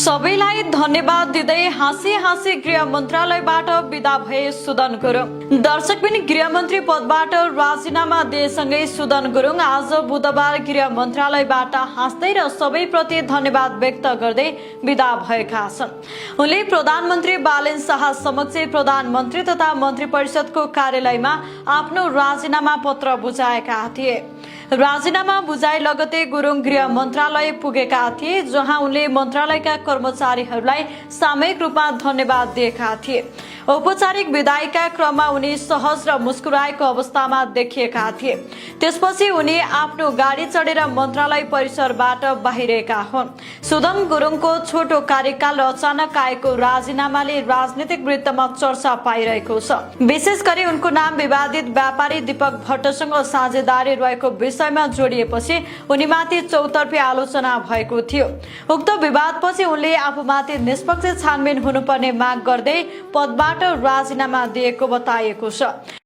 सबैलाई धन्यवाद दिँदै हाँसी हाँसी गृह मन्त्रालयबाट विदा भए सुदन गुरुङ। दर्शकबिन गृहमन्त्री पदबाट राजीनामा दिएसँगै सुदन गुरुङ आज बुधबार गृह मन्त्रालयबाट हाँस्दै र सबैप्रति धन्यवाद व्यक्त गर्दै विदा भएका छन्। उनले प्रधानमन्त्री बालेन शाह समक्ष प्रधानमन्त्री तथा मन्त्री परिषदको कार्यालयमा आफ्नो राजीनामा पत्र बुझाएका थिए। राजीनामा बुझाए लगतै गुरुङ गृह मन्त्रालय पुगेका थिए, जहाँ उनले मन्त्रालयका कर्मचारीहरूलाई सामूहिक रूपमा धन्यवाद दिएका थिए। औपचारिक विदाईका क्रममा उनी सहज र मुस्कुराएको अवस्थामा देखिएका थिए। त्यसपछि उनी आफ्नो गाडी चढेर मन्त्रालय परिसरबाट बाहिरेका हुन्। सुदन गुरुङको छोटो कार्यकाल र अचानक आएको राजीनामाले राजनीतिक वृत्तमा चर्चा पाइरहेको छ। विशेष गरी उनको नाम विवादित व्यापारी दीपक भट्टसँग साझेदारी रहेको विषयमा जोडिएपछि उनीमाथि चौतर्फी आलोचना भएको थियो। उक्त विवादपछि उनले आफूमाथि निष्पक्ष छानबिन हुनुपर्ने माग गर्दै पदबाट राजीनामा दिएको बताइएको छ।